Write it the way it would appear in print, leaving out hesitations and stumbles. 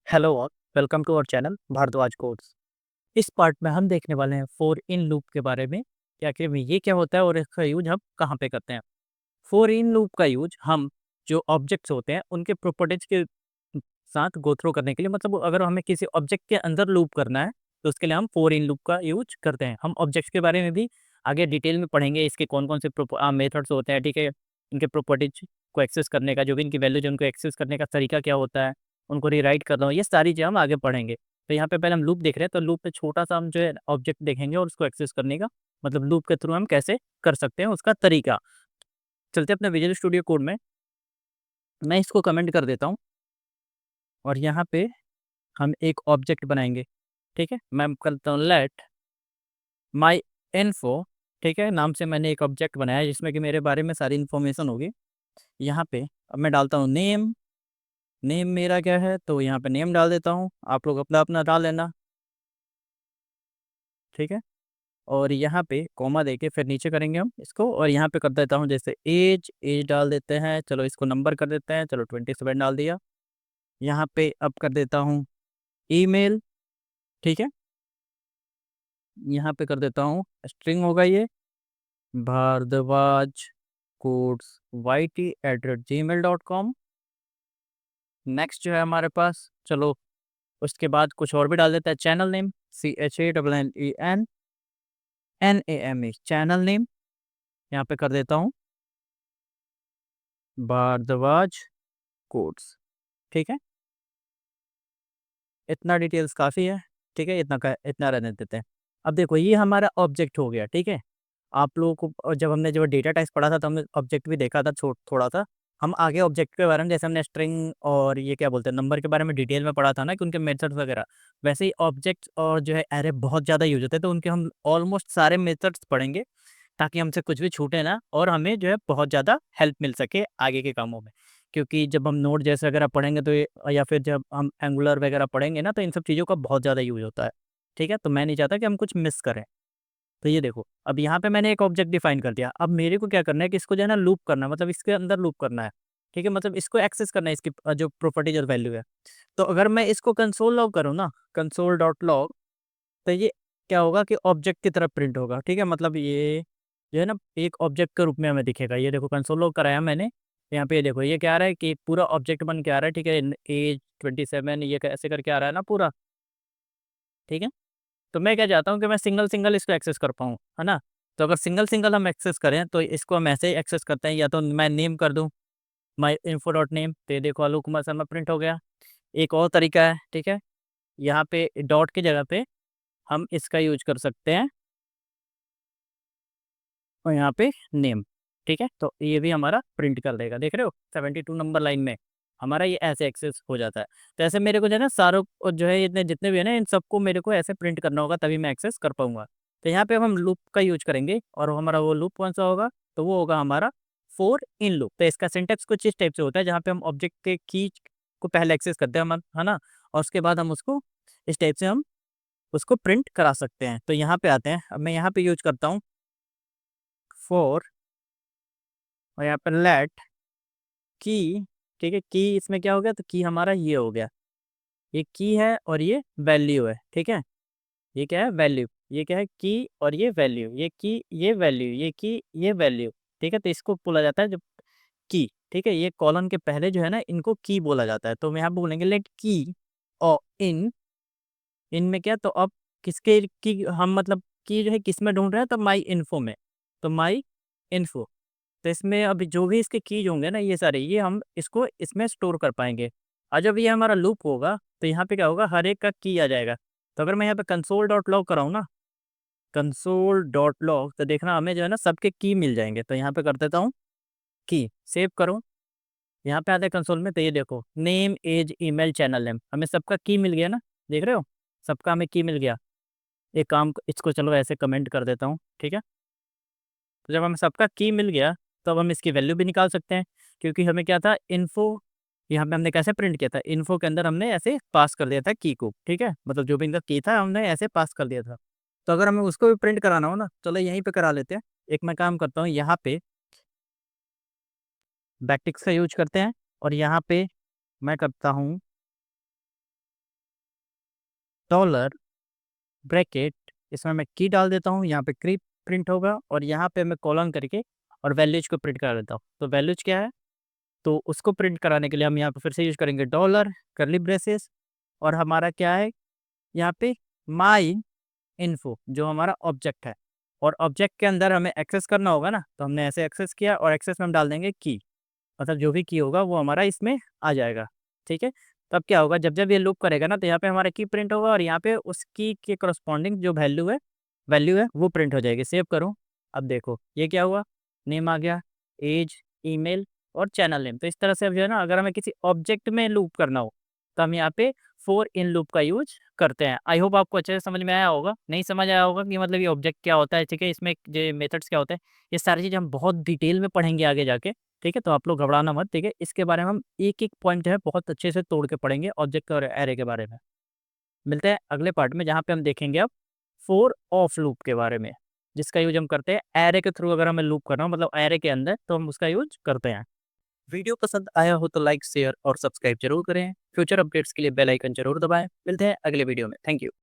Hello और welcome to our channel Bhardwaj codes. इस part में हम देखने वाले हैं फॉर इन लूप के बारे में कि आखिर में ये क्या होता है और इसका यूज हम कहाँ पे करते हैं। फॉर इन लूप का यूज हम जो ऑब्जेक्ट्स होते हैं उनके प्रॉपर्टीज के साथ गो थ्रू करने के लिए, मतलब अगर हमें किसी ऑब्जेक्ट के अंदर लूप करना है तो उसके लिए हम फॉर इन लूप का यूज करते हैं। हम ऑब्जेक्ट्स के बारे में भी आगे डिटेल में पढ़ेंगे, इसके कौन कौन से मेथड्स होते हैं, ठीक है, इनके प्रॉपर्टीज को एक्सेस करने का, जो भी इनकी वैल्यूज है उनको एक्सेस करने का तरीका क्या होता है, उनको रीराइट कर रहा हूँ, ये सारी चीज़ हम आगे पढ़ेंगे। तो यहाँ पे पहले हम लूप देख रहे हैं, तो लूप पे छोटा-सा हम जो है ऑब्जेक्ट देखेंगे और उसको एक्सेस करने का, मतलब लूप के थ्रू हम कैसे कर सकते हैं उसका तरीका। चलते हैं अपने विजुअल स्टूडियो कोड में, मैं इसको कमेंट कर देता हूँ और यहाँ पे हम एक ऑब्जेक्ट बनाएँगे, ठीक है? मैं करता हूँ लेट माय इन्फो, ठीक है? नाम से मैंने एक ऑब्जेक्ट बनाया है जिसमें कि मेरे बारे में सारी इन्फॉर्मेशन होगी। यहाँ पे अब मैं डालता हूँ नेम, नेम मेरा क्या है तो यहाँ पे नेम डाल देता हूँ, आप लोग अपना-अपना डाल लेना, ठीक है? और यहाँ पे कॉमा देके फिर नीचे करेंगे हम इसको और यहाँ पे कर देता हूँ जैसे ऐज, ऐज डाल देते हैं, चलो इसको नंबर कर देते हैं, चलो 27 डाल दिया। यहाँ पे अब कर देता हूँ ईमेल, ठीक है? यहाँ पे कर देता हूँ स्ट्रिंग होगा ये भारद्वाज कोड्स yt@gmail.com। नेक्स्ट जो है हमारे पास, चलो उसके बाद कुछ और भी डाल देता है, channel name CHANNENNAME channel name, यहाँ पे कर देता हूँ भारद्वाज कोड्स, ठीक है? इतना डिटेल्स काफ़ी है, ठीक है? इतना रहने देते हैं। अब देखो ये हमारा ऑब्जेक्ट हो गया, ठीक है? आप लोगों को जब हमने जब डेटा टाइप्स पढ़ा था तो हमने ऑब्जेक्ट भी देखा था थोड़ा-सा। हम आगे ऑब्जेक्ट के बारे में, जैसे हमने स्ट्रिंग और ये क्या बोलते हैं नंबर के बारे में डिटेल में पढ़ा था ना कि उनके मेथड्स वगैरह, वैसे ही ऑब्जेक्ट्स और जो है अरे बहुत ज़्यादा यूज़ होते हैं, तो उनके हम ऑलमोस्ट सारे मेथड्स पढ़ेंगे ताकि हमसे कुछ भी छूटे ना और हमें जो है बहुत ज़्यादा हेल्प मिल सके आगे के कामों में। क्योंकि जब हम नोड जैसे वगैरह पढ़ेंगे तो ये, या फिर जब हम एंगुलर वगैरह पढ़ेंगे ना, तो इन सब चीज़ों का बहुत ज़्यादा यूज़ होता है, ठीक है? तो मैं नहीं चाहता कि हम कुछ मिस करें। तो ये देखो, अब यहाँ पे मैंने एक ऑब्जेक्ट डिफाइन कर दिया। अब मेरे को क्या करना है कि इसको जो है ना लूप करना है, मतलब इसके अंदर लूप करना है, ठीक है? मतलब इसको एक्सेस करना है, इसकी जो प्रॉपर्टीज़ और वैल्यू है। तो अगर मैं इसको कंसोल लॉग करूँ ना, कंसोल डॉट लॉग, तो ये क्या होगा कि ऑब्जेक्ट की तरह प्रिंट होगा, ठीक है? मतलब ये जो है ना एक ऑब्जेक्ट के रूप में हमें दिखेगा। ये देखो कंसोल लॉग कराया मैंने, यहाँ पे ये देखो ये क्या आ रहा है कि पूरा ऑब्जेक्ट बन के आ रहा है, ठीक है? एज 27 ये कैसे करके आ रहा है ना पूरा, ठीक है? तो मैं क्या चाहता हूँ कि मैं सिंगल-सिंगल इसको एक्सेस कर पाऊँ, है ना? तो अगर सिंगल-सिंगल हम एक्सेस करें तो इसको हम ऐसे ही एक्सेस करते हैं, या तो मैं नेम कर दूँ myinfo.name, तो ये देखो आलोक कुमार शर्मा प्रिंट हो गया। एक और तरीका है, ठीक है? यहाँ पे डॉट की जगह पे हम इसका यूज़ कर सकते हैं और यहाँ पे नेम, ठीक है? तो ये भी हमारा प्रिंट कर देगा, देख रहे हो? 72 नंबर लाइन में हमारा ये ऐसे एक्सेस हो जाता है। तो ऐसे मेरे को जो है ना सारों को जो है इतने जितने भी है ना इन सबको मेरे को ऐसे प्रिंट करना होगा तभी मैं एक्सेस कर पाऊँगा। तो यहाँ पे अब हम लूप का यूज़ करेंगे और हमारा वो लूप कौन-सा होगा? तो वो होगा हमारा फॉर इन लूप। तो इसका सिंटैक्स कुछ इस टाइप से होता है जहाँ पे हम ऑब्जेक्ट के की को पहले एक्सेस करते हैं हम, है ना? और उसके बाद हम उसको इस टाइप से हम उसको प्रिंट करा सकते हैं। तो यहाँ पे आते हैं, अब मैं यहाँ पे यूज़ करता हूँ फॉर और यहाँ पे लेट की, ठीक है? की इसमें क्या हो गया तो की हमारा ये हो गया। ये की है और ये वैल्यू है, ठीक है? ये क्या है? वैल्यू। ये क्या है? की और ये वैल्यू। ये की, ये वैल्यू, ये की, ये वैल्यू, ठीक है? तो इसको बोला जाता है जो की, ठीक है? ये कॉलन के पहले जो है ना इनको की बोला जाता है। तो हम यहाँ पे बोलेंगे लेट की और इन, इन में क्या तो अब किसके की हम मतलब की जो है किसमें ढूँढ रहे हैं तो माई इन्फो में। तो माई इन्फो, तो इसमें अभी जो भी इसके कीज़ होंगे ना ये सारे, ये हम इसको इसमें स्टोर कर पाएँगे। और जब ये हमारा लूप होगा, तो यहाँ पे क्या होगा हर एक का की आ जाएगा। तो अगर मैं यहाँ पे कंसोल डॉट लॉग कराऊँ ना, कंसोल डॉट लॉग, तो देखना हमें जो है ना सबके की मिल जाएँगे। तो यहाँ पे कर देता हूँ की, सेव करूँ, यहाँ पे आते हैं कंसोल में, तो ये देखो name, age, email, channel name, हमें सबका की मिल गया ना, देख रहे हो? सबका हमें की मिल गया। एक काम इसको चलो ऐसे कमेंट कर देता हूँ, ठीक है? तो जब हमें सबका की मिल गया, तो अब हम इसकी वैल्यू भी निकाल सकते हैं, क्योंकि हमें क्या था इन्फो, यहाँ पे हमने कैसे प्रिंट किया था, इन्फो के अंदर हमने ऐसे पास कर दिया था की को, ठीक है? मतलब जो भी इनका की था हमने ऐसे पास कर दिया था। तो अगर हमें उसको भी प्रिंट कराना हो ना, चलो यहीं पे करा लेते हैं। एक मैं काम करता हूँ, यहाँ पे बैकटिक्स का यूज़ करते हैं और यहाँ पे मैं करता हूँ डॉलर ब्रैकेट, इसमें मैं की डाल देता हूँ, यहाँ पे की प्रिंट होगा और यहाँ पे मैं कॉलन करके और वैल्यूज को प्रिंट करा देता हूँ। तो वैल्यूज क्या है, तो उसको प्रिंट कराने के लिए हम यहाँ पे फिर से यूज करेंगे डॉलर करली ब्रेसेस और हमारा क्या है यहाँ पे माई इन्फो जो हमारा ऑब्जेक्ट है, और ऑब्जेक्ट के अंदर हमें एक्सेस करना होगा ना, तो हमने ऐसे एक्सेस किया और एक्सेस में हम डाल देंगे की, मतलब जो भी की होगा वो हमारा इसमें आ जाएगा। ठीक है, तब क्या होगा, जब जब ये लूप करेगा ना तो यहाँ पे हमारा की प्रिंट होगा और यहाँ पे उस की के करस्पॉन्डिंग जो वैल्यू है वो प्रिंट हो जाएगी। सेव करूँ, अब देखो ये क्या हुआ, नेम आ गया, एज, ईमेल और चैनल नेम। तो इस तरह से अब जो है ना, अगर हमें किसी ऑब्जेक्ट में लूप करना हो तो हम यहाँ पे फोर इन लूप का यूज करते हैं। आई होप आपको अच्छे से समझ में आया होगा। नहीं समझ आया होगा कि मतलब ये ऑब्जेक्ट क्या होता है, ठीक है, इसमें जो मेथड्स क्या होते हैं, ये सारी चीज़ हम बहुत डिटेल में पढ़ेंगे आगे जाके। ठीक है, तो आप लोग घबराना मत, ठीक है, इसके बारे में हम एक एक पॉइंट जो है बहुत अच्छे से तोड़ के पढ़ेंगे ऑब्जेक्ट और एरे के बारे में। मिलते हैं अगले पार्ट में जहाँ पे हम देखेंगे अब फोर ऑफ लूप के बारे में, जिसका यूज हम करते हैं एरे के थ्रू। अगर हमें लूप करना हो मतलब एरे के अंदर, तो हम उसका यूज करते हैं। वीडियो पसंद आया हो तो लाइक शेयर और सब्सक्राइब जरूर करें। फ्यूचर अपडेट्स के लिए बेल आइकन जरूर दबाएं। मिलते हैं अगले वीडियो में। Thank you.